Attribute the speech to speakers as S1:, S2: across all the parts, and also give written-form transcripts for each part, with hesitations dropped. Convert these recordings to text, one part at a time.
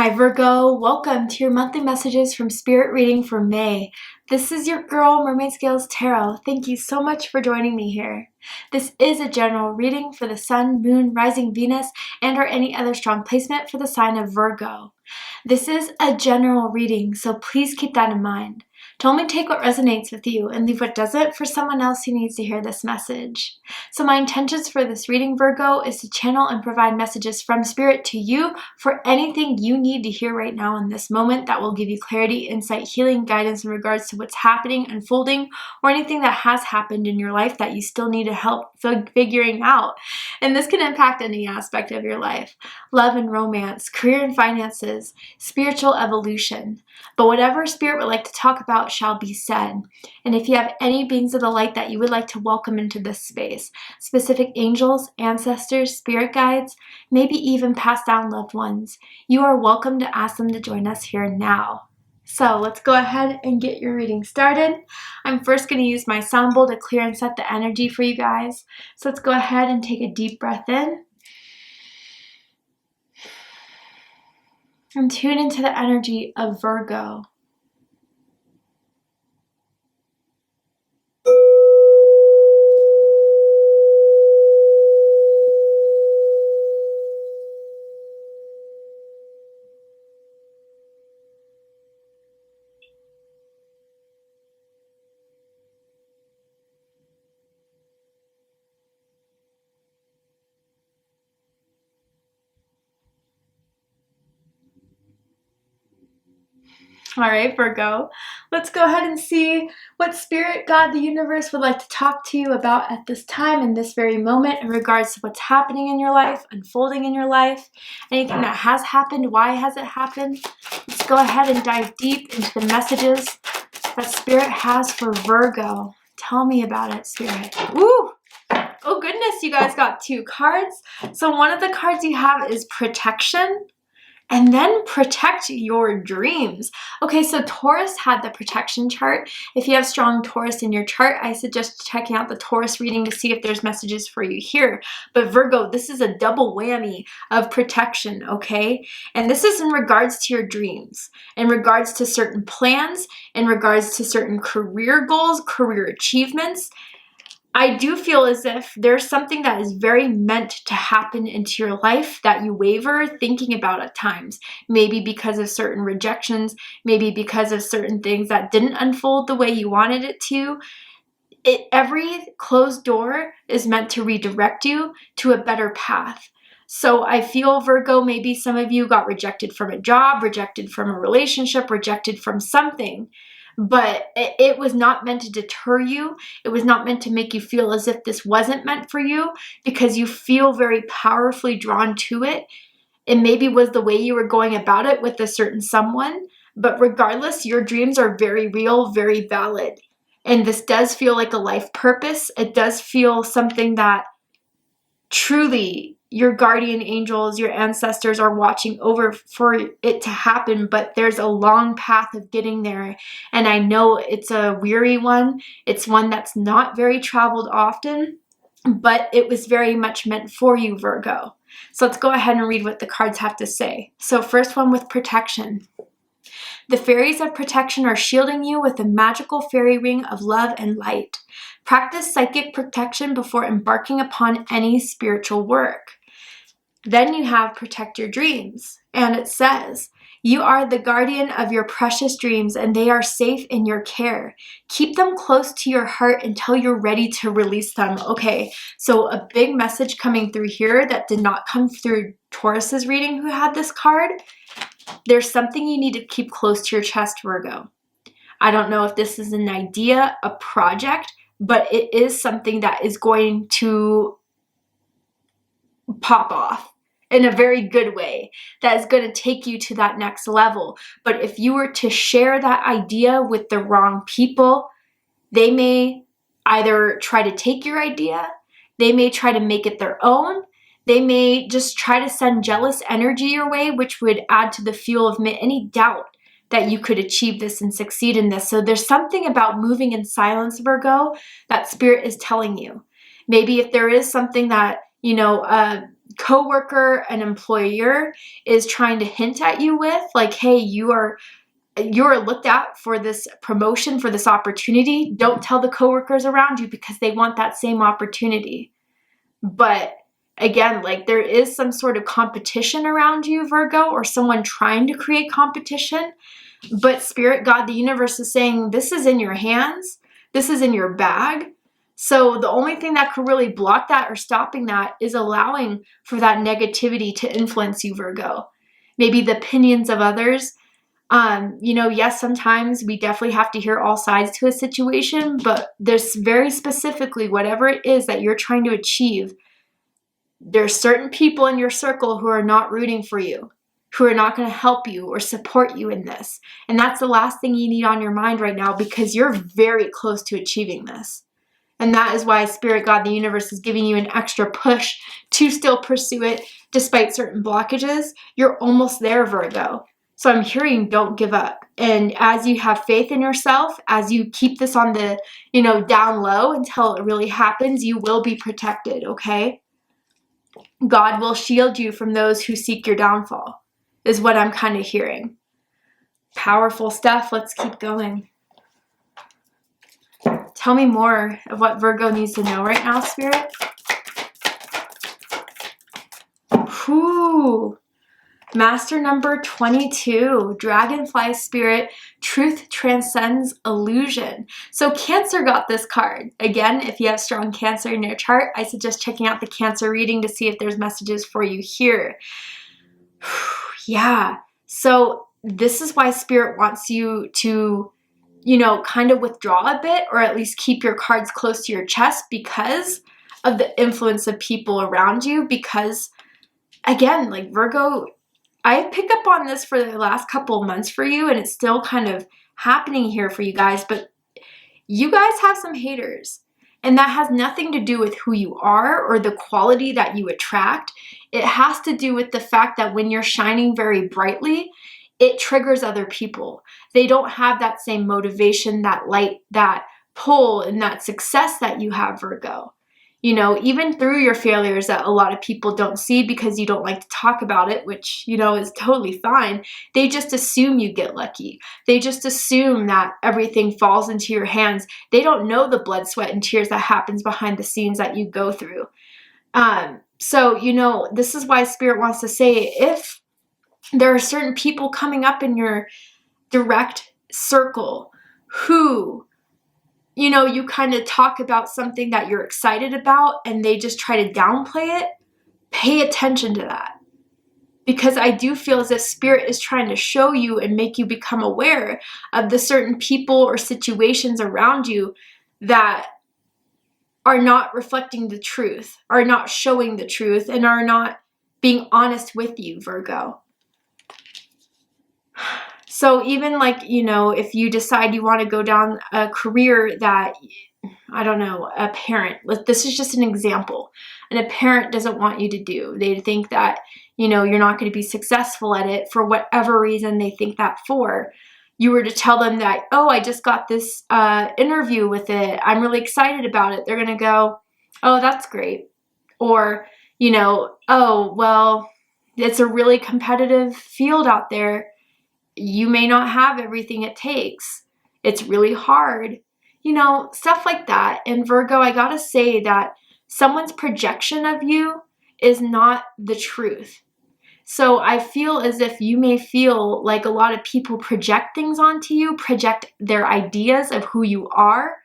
S1: Hi Virgo, welcome to your monthly messages from Spirit reading for May. This is your girl, Mermaid Scales Tarot. Thank you so much for joining me here. This is a general reading for the Sun, Moon, Rising Venus, and or any other strong placement for the sign of Virgo. This is a general reading, so please keep that in mind. Don't only take what resonates with you and leave what doesn't for someone else who needs to hear this message. So my intentions for this reading, Virgo, is to channel and provide messages from Spirit to you for anything you need to hear right now in this moment that will give you clarity, insight, healing, guidance in regards to what's happening, unfolding, or anything that has happened in your life that you still need to help figuring out. And this can impact any aspect of your life: love and romance, career and finances, spiritual evolution. But whatever Spirit would like to talk about shall be said. And if you have any beings of the light that you would like to welcome into this space, specific angels, ancestors, spirit guides, maybe even passed down loved ones, you are welcome to ask them to join us here now. So let's go ahead and get your reading started. I'm first going to use my sound bowl to clear and set the energy for you guys. So let's go ahead and take a deep breath in. And tune into the energy of Virgo. All right, Virgo, let's go ahead and see what Spirit, God, the universe would like to talk to you about at this time, in this very moment, in regards to what's happening in your life, unfolding in your life, anything that has happened, why has it happened. Let's go ahead and dive deep into the messages that Spirit has for Virgo. Tell me about it, Spirit. Woo! Oh goodness, you guys got two cards. So one of the cards you have is protection. And then protect your dreams. Okay, so Taurus had the protection chart. If you have strong Taurus in your chart, I suggest checking out the Taurus reading to see if there's messages for you here. But Virgo, this is a double whammy of protection, okay? And this is in regards to your dreams, in regards to certain plans, in regards to certain career goals, career achievements. I do feel as if there's something that is very meant to happen into your life that you waver thinking about at times. Maybe because of certain rejections, maybe because of certain things that didn't unfold the way you wanted it to. Every closed door is meant to redirect you to a better path. So I feel, Virgo, maybe some of you got rejected from a job, rejected from a relationship, rejected from something. But it was not meant to deter you. It was not meant to make you feel as if this wasn't meant for you, because you feel very powerfully drawn to it. It maybe was the way you were going about it with a certain someone. But regardless, your dreams are very real, very valid. And this does feel like a life purpose. It does feel something that truly your guardian angels, your ancestors are watching over for it to happen, but there's a long path of getting there. And I know it's a weary one. It's one that's not very traveled often, but it was very much meant for you, Virgo. So let's go ahead and read what the cards have to say. So first one with protection. The fairies of protection are shielding you with a magical fairy ring of love and light. Practice psychic protection before embarking upon any spiritual work. Then you have protect your dreams. And it says, you are the guardian of your precious dreams and they are safe in your care. Keep them close to your heart until you're ready to release them. Okay, so a big message coming through here that did not come through Taurus's reading who had this card. There's something you need to keep close to your chest, Virgo. I don't know if this is an idea, a project, but it is something that is going to pop off in a very good way. That is going to take you to that next level. But if you were to share that idea with the wrong people, they may either try to take your idea, they may try to make it their own, they may just try to send jealous energy your way, which would add to the fuel of any doubt that you could achieve this and succeed in this. So there's something about moving in silence, Virgo, that Spirit is telling you. Maybe if there is something that, coworker, an employer is trying to hint at you with, like, hey, you're looked at for this promotion, for this opportunity. Don't tell the coworkers around you because they want that same opportunity. But again, like, there is some sort of competition around you, Virgo, or someone trying to create competition. But Spirit, God, the universe is saying, this is in your hands. This is in your bag. So the only thing that could really block that or stopping that is allowing for that negativity to influence you, Virgo. Maybe the opinions of others. Yes, sometimes we definitely have to hear all sides to a situation, but there's very specifically whatever it is that you're trying to achieve. There's certain people in your circle who are not rooting for you, who are not going to help you or support you in this. And that's the last thing you need on your mind right now, because you're very close to achieving this. And that is why Spirit, God, the universe is giving you an extra push to still pursue it despite certain blockages. You're almost there, Virgo. So I'm hearing don't give up. And as you have faith in yourself, as you keep this on the, down low until it really happens, you will be protected, okay? God will shield you from those who seek your downfall, is what I'm kind of hearing. Powerful stuff. Let's keep going. Tell me more of what Virgo needs to know right now, Spirit. Whew. Master number 22, Dragonfly Spirit, Truth Transcends Illusion. So Cancer got this card. Again, if you have strong Cancer in your chart, I suggest checking out the Cancer reading to see if there's messages for you here. Yeah. So this is why Spirit wants you to, kind of withdraw a bit, or at least keep your cards close to your chest because of the influence of people around you. Because again, like Virgo, I picked up on this for the last couple of months for you, and it's still kind of happening here for you guys, but you guys have some haters, and that has nothing to do with who you are or the quality that you attract. It has to do with the fact that when you're shining very brightly, it triggers other people. They don't have that same motivation, that light, that pull, and that success that you have, Virgo. Even through your failures that a lot of people don't see because you don't like to talk about it, which, is totally fine. They just assume you get lucky. They just assume that everything falls into your hands. They don't know the blood, sweat, and tears that happens behind the scenes that you go through. So, this is why Spirit wants to say, if there are certain people coming up in your direct circle who you kind of talk about something that you're excited about and they just try to downplay it, pay attention to that. Because I do feel as if Spirit is trying to show you and make you become aware of the certain people or situations around you that are not reflecting the truth, are not showing the truth, and are not being honest with you, Virgo. So even if you decide you want to go down a career that, I don't know, a parent, this is just an example, and a parent doesn't want you to do. They think that, you're not going to be successful at it for whatever reason they think that for. You were to tell them that, oh, I just got this interview with it. I'm really excited about it. They're going to go, oh, that's great. Or, oh, well, it's a really competitive field out there. You may not have everything it takes. It's really hard. Stuff like that. And Virgo, I gotta say that someone's projection of you is not the truth. So I feel as if you may feel like a lot of people project things onto you, project their ideas of who you are.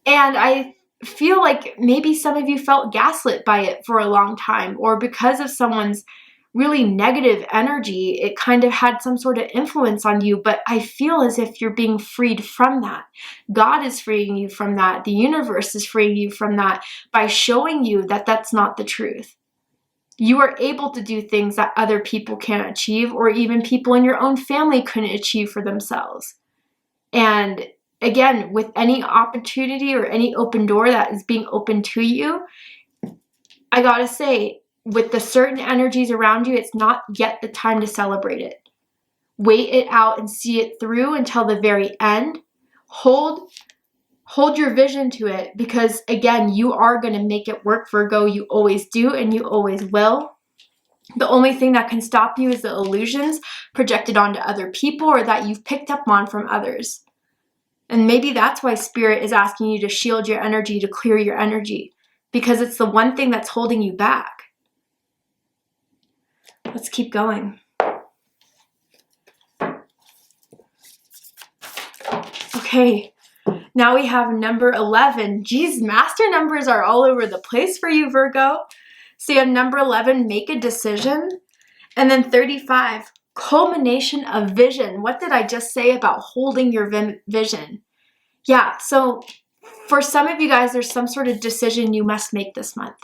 S1: And I feel like maybe some of you felt gaslit by it for a long time, or because of someone's really negative energy, it kind of had some sort of influence on you. But I feel as if you're being freed from that. God is freeing you from that. The universe is freeing you from that by showing you that that's not the truth. You are able to do things that other people can't achieve, or even people in your own family couldn't achieve for themselves. And again, with any opportunity or any open door that is being opened to you, I gotta say, with the certain energies around you, it's not yet the time to celebrate it. Wait it out and see it through until the very end. Hold hold your vision to it, because again, you are going to make it work, Virgo. You always do, and you always will. The only thing that can stop you is the illusions projected onto other people or that you've picked up on from others. And maybe that's why Spirit is asking you to shield your energy, to clear your energy, because it's the one thing that's holding you back. Let's keep going. Okay, now we have number 11. Geez, master numbers are all over the place for you, Virgo. So you have number 11, make a decision. And then 35, culmination of vision. What did I just say about holding your vision? Yeah, so for some of you guys, there's some sort of decision you must make this month.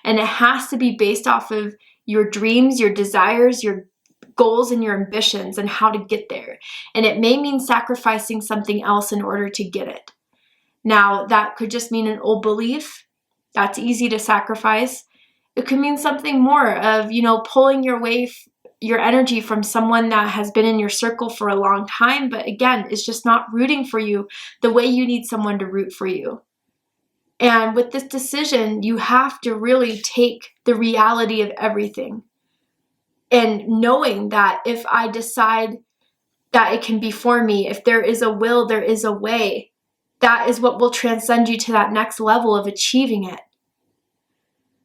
S1: And it has to be based off of your dreams, your desires, your goals, and your ambitions, and how to get there. And it may mean sacrificing something else in order to get it. Now, that could just mean an old belief. That's easy to sacrifice. It could mean something more of, pulling your energy from someone that has been in your circle for a long time, but again, is just not rooting for you the way you need someone to root for you. And with this decision, you have to really take the reality of everything. And knowing that if I decide that it can be for me, if there is a will, there is a way. That is what will transcend you to that next level of achieving it.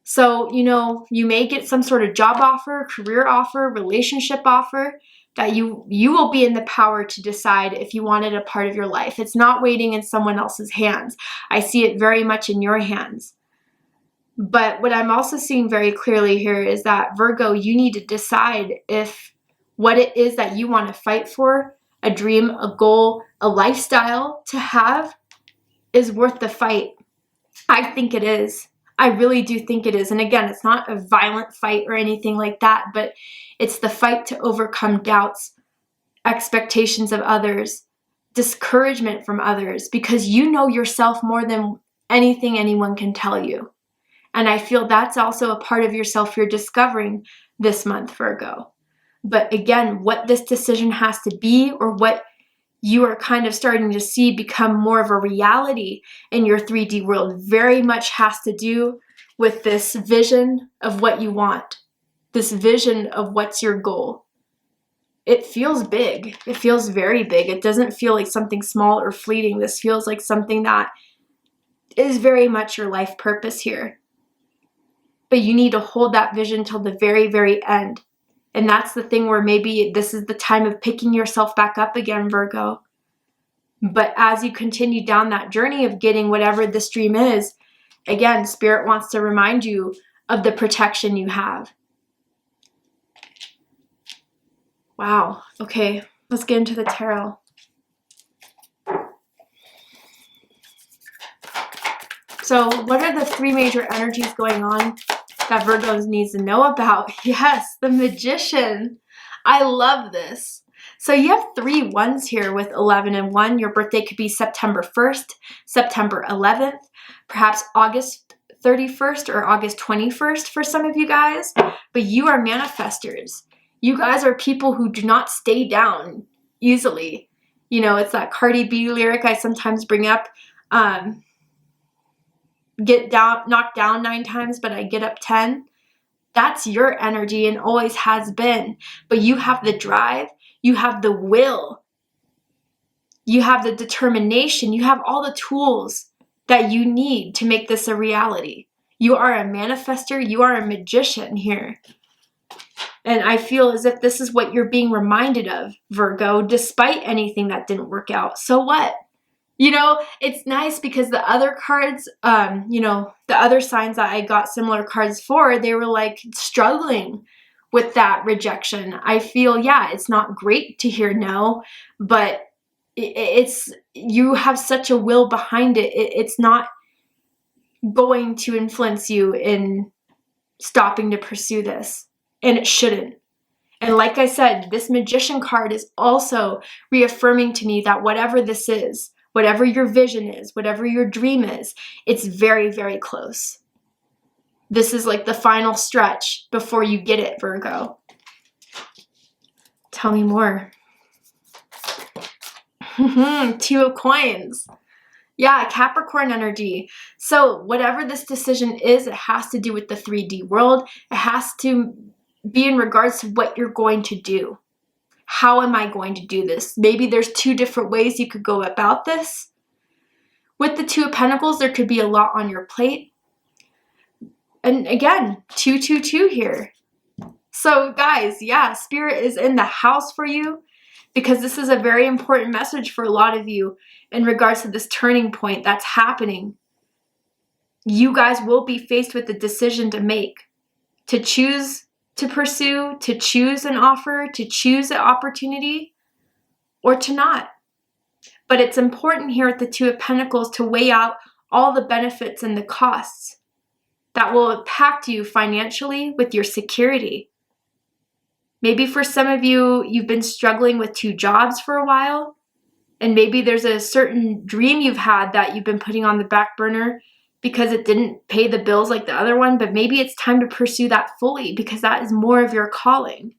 S1: So, you may get some sort of job offer, career offer, relationship offer that you will be in the power to decide if you want it a part of your life. It's not waiting in someone else's hands. I see it very much in your hands. But what I'm also seeing very clearly here is that, Virgo, you need to decide if what it is that you want to fight for, a dream, a goal, a lifestyle to have, is worth the fight. I think it is. I really do think it is. And again, it's not a violent fight or anything like that, but it's the fight to overcome doubts, expectations of others, discouragement from others, because you know yourself more than anything anyone can tell you. And I feel that's also a part of yourself you're discovering this month, Virgo. But again, what this decision has to be, or what you are kind of starting to see become more of a reality in your 3D world, very much has to do with this vision of what you want, this vision of what's your goal. It feels big. It feels very big. It doesn't feel like something small or fleeting. This feels like something that is very much your life purpose here. But you need to hold that vision till the very, very end. And that's the thing where maybe this is the time of picking yourself back up again, Virgo. But as you continue down that journey of getting whatever this dream is, again, Spirit wants to remind you of the protection you have. Wow. Okay, let's get into the tarot. So what are the three major energies going on that Virgos needs to know about? Yes, the Magician. I love this. So you have 3 ones here with 11 and 1. Your birthday could be September 1st, September 11th, perhaps August 31st or August 21st for some of you guys. But you are manifestors. You guys are people who do not stay down easily. It's that Cardi B lyric I sometimes bring up. Knocked down 9 times, but I get up 10. That's your energy and always has been. But you have the drive, you have the will, you have the determination, you have all the tools that you need to make this a reality. You are a manifestor, you are a magician here. And I feel as if this is what you're being reminded of, Virgo, despite anything that didn't work out. So what? It's nice because the other cards, the other signs that I got similar cards for, they were like struggling with that rejection. I feel, yeah, it's not great to hear no, but it's, you have such a will behind it. It's not going to influence you in stopping to pursue this, and it shouldn't. And like I said, this Magician card is also reaffirming to me that whatever this is, whatever your vision is, whatever your dream is, it's very, very close. This is like the final stretch before you get it, Virgo. Tell me more. 2 of coins. Yeah, Capricorn energy. So whatever this decision is, it has to do with the 3D world. It has to be in regards to what you're going to do. How am I going to do this? Maybe there's 2 different ways you could go about this. With the 2 of Pentacles, there could be a lot on your plate. And again, 222 here. So guys, yeah, Spirit is in the house for you because this is a very important message for a lot of you in regards to this turning point that's happening. You guys will be faced with a decision to make, to choose to pursue, to choose an offer, to choose an opportunity, or to not. But it's important here at the 2 of Pentacles to weigh out all the benefits and the costs that will impact you financially with your security. Maybe for some of you, you've been struggling with 2 jobs for a while, and maybe there's a certain dream you've had that you've been putting on the back burner because it didn't pay the bills like the other one, but maybe it's time to pursue that fully because that is more of your calling.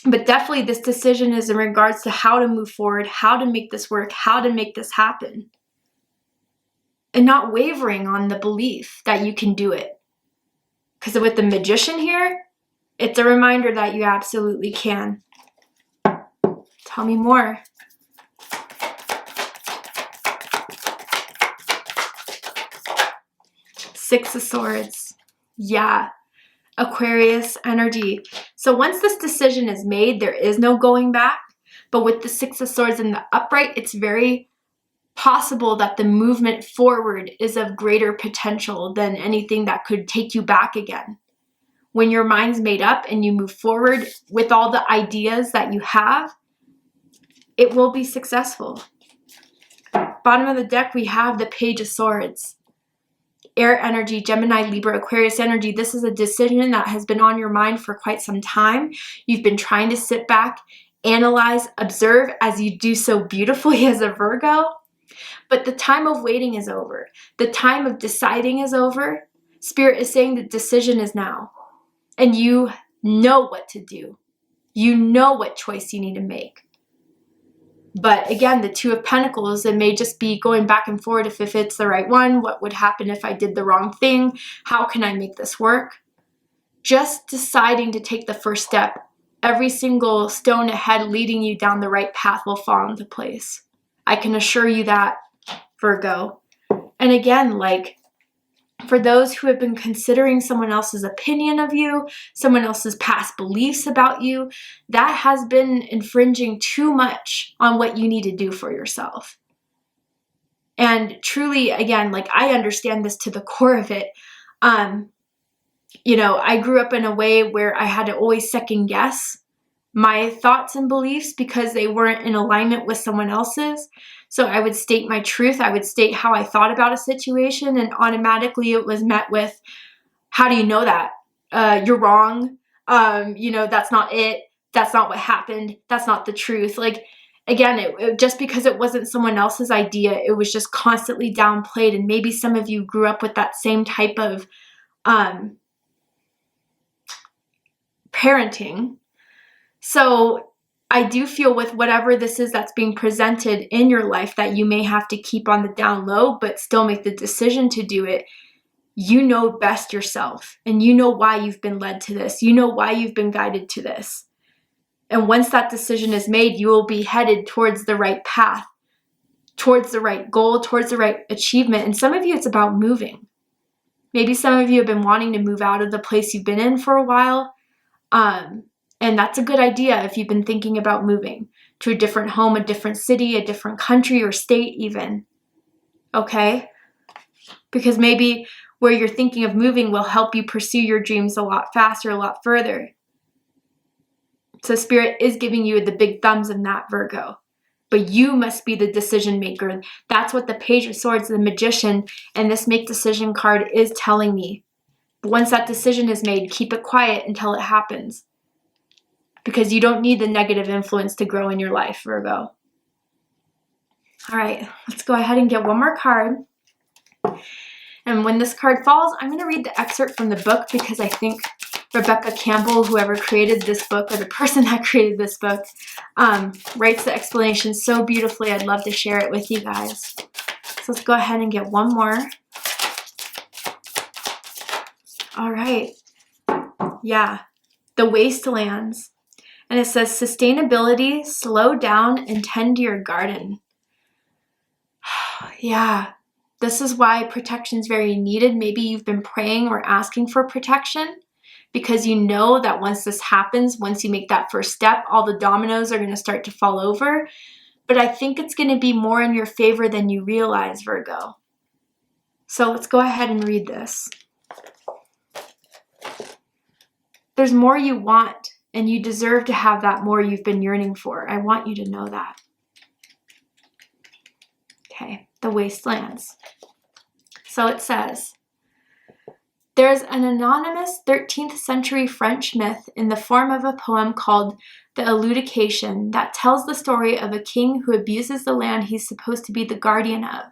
S1: But definitely this decision is in regards to how to move forward, how to make this work, how to make this happen. And not wavering on the belief that you can do it. Because with the Magician here, it's a reminder that you absolutely can. Tell me more. Six of Swords. Yeah. Aquarius energy. So once this decision is made, there is no going back. But with the Six of Swords in the upright, it's very possible that the movement forward is of greater potential than anything that could take you back again. When your mind's made up and you move forward with all the ideas that you have, it will be successful. Bottom of the deck, we have the Page of Swords. Air energy, Gemini, Libra, Aquarius energy. This is a decision that has been on your mind for quite some time. You've been trying to sit back, analyze, observe as you do so beautifully as a Virgo. But the time of waiting is over. The time of deciding is over. Spirit is saying the decision is now. And you know what to do. You know what choice you need to make. But again, the Two of Pentacles, it may just be going back and forth if it's the right one. What would happen if I did the wrong thing? How can I make this work? Just deciding to take the first step. Every single stone ahead leading you down the right path will fall into place. I can assure you that, Virgo. And again, like, for those who have been considering someone else's opinion of you, someone else's past beliefs about you, that has been infringing too much on what you need to do for yourself. And truly, again, like, I understand this to the core of it. You know, I grew up in a way where I had to always second guess my thoughts and beliefs because they weren't in alignment with someone else's. So I would state my truth. I would state how I thought about a situation, and automatically it was met with, how do you know that? You're wrong. You know, that's not it. That's not what happened. That's not the truth. Like, again, it just because it wasn't someone else's idea, it was just constantly downplayed. And maybe some of you grew up with that same type of parenting. So I do feel with whatever this is that's being presented in your life that you may have to keep on the down low, but still make the decision to do it. You know best yourself, and you know why you've been led to this. You know why you've been guided to this. And once that decision is made, you will be headed towards the right path, towards the right goal, towards the right achievement. And some of you, it's about moving. Maybe some of you have been wanting to move out of the place you've been in for a while. And that's a good idea if you've been thinking about moving to a different home, a different city, a different country or state even. Okay? Because maybe where you're thinking of moving will help you pursue your dreams a lot faster, a lot further. So Spirit is giving you the big thumbs in that, Virgo. But you must be the decision maker. That's what the Page of Swords, the Magician, and this Make Decision card is telling me. But once that decision is made, keep it quiet until it happens. Because you don't need the negative influence to grow in your life, Virgo. All right, let's go ahead and get one more card. And when this card falls, I'm going to read the excerpt from the book because I think Rebecca Campbell, whoever created this book, or the person that created this book, writes the explanation so beautifully. I'd love to share it with you guys. So let's go ahead and get one more. All right. Yeah, the wastelands. And it says, sustainability, slow down and tend to your garden. Yeah, this is why protection is very needed. Maybe you've been praying or asking for protection because you know that once this happens, once you make that first step, all the dominoes are going to start to fall over. But I think it's going to be more in your favor than you realize, Virgo. So let's go ahead and read this. There's more you want, and you deserve to have that more you've been yearning for. I want you to know that. Okay, the wastelands. So it says, there's an anonymous 13th century French myth in the form of a poem called The Elucidation that tells the story of a king who abuses the land he's supposed to be the guardian of.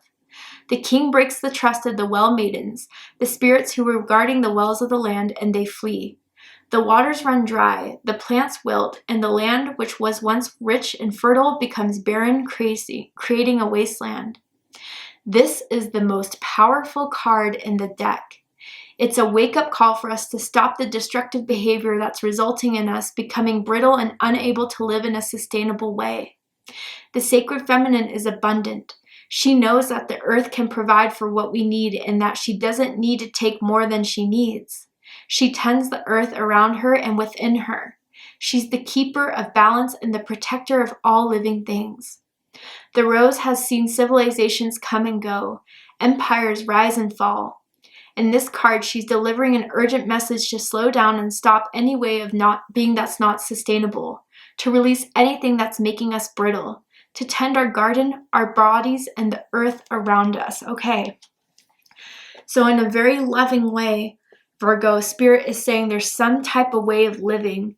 S1: The king breaks the trust of the well maidens, the spirits who were guarding the wells of the land, and they flee. The waters run dry, the plants wilt, and the land which was once rich and fertile becomes barren, crazy, creating a wasteland. This is the most powerful card in the deck. It's a wake-up call for us to stop the destructive behavior that's resulting in us becoming brittle and unable to live in a sustainable way. The sacred feminine is abundant. She knows that the earth can provide for what we need and that she doesn't need to take more than she needs. She tends the earth around her and within her. She's the keeper of balance and the protector of all living things. The rose has seen civilizations come and go, empires rise and fall. In this card, she's delivering an urgent message to slow down and stop any way of not being that's not sustainable, to release anything that's making us brittle, to tend our garden, our bodies, and the earth around us. Okay. So in a very loving way, Virgo, Spirit is saying there's some type of way of living,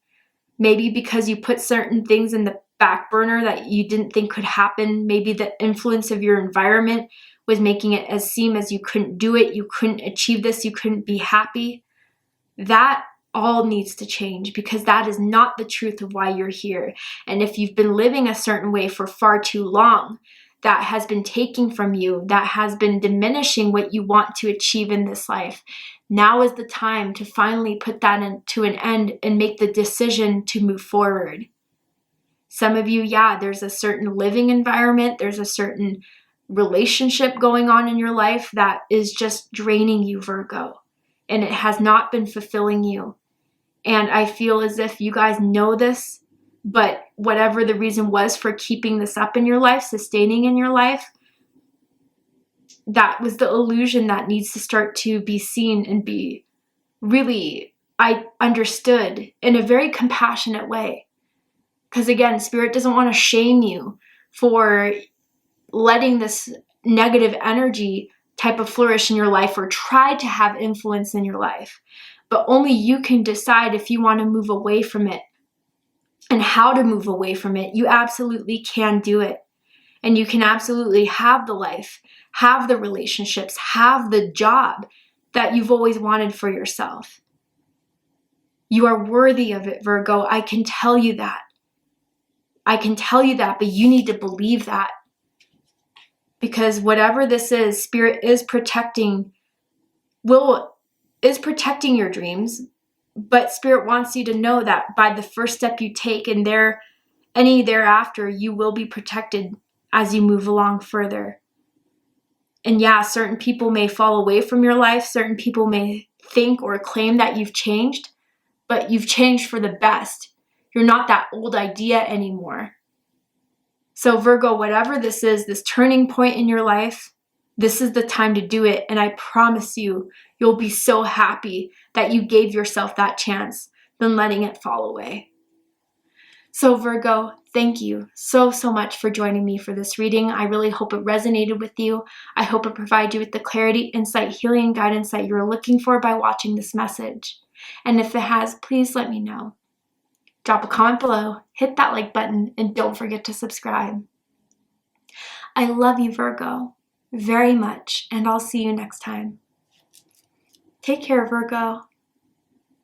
S1: maybe because you put certain things in the back burner that you didn't think could happen. Maybe the influence of your environment was making it seem as you couldn't do it, you couldn't achieve this, you couldn't be happy. That all needs to change because that is not the truth of why you're here. And if you've been living a certain way for far too long, that has been taking from you, that has been diminishing what you want to achieve in this life. Now is the time to finally put that to an end and make the decision to move forward. Some of you, yeah, there's a certain living environment, there's a certain relationship going on in your life that is just draining you, Virgo, and it has not been fulfilling you. And I feel as if you guys know this, but whatever the reason was for keeping this up in your life, sustaining in your life, that was the illusion that needs to start to be seen and be really understood in a very compassionate way. Because again, Spirit doesn't want to shame you for letting this negative energy type of flourish in your life or try to have influence in your life. But only you can decide if you want to move away from it and how to move away from it. You absolutely can do it. And you can absolutely have the life, have the relationships, have the job that you've always wanted for yourself. You are worthy of it, Virgo. I can tell you that. I can tell you that, but you need to believe that. Because whatever this is, Spirit is protecting your dreams, but Spirit wants you to know that by the first step you take and any thereafter, you will be protected as you move along further. And yeah, certain people may fall away from your life. Certain people may think or claim that you've changed, but you've changed for the best. You're not that old idea anymore. So Virgo, whatever this is, this turning point in your life, this is the time to do it. And I promise you, you'll be so happy that you gave yourself that chance than letting it fall away. So Virgo, thank you so much for joining me for this reading. I really hope it resonated with you. I hope it provided you with the clarity, insight, healing, and guidance that you were looking for by watching this message. And if it has, please let me know. Drop a comment below, hit that like button, and don't forget to subscribe. I love you, Virgo, very much, and I'll see you next time. Take care, Virgo.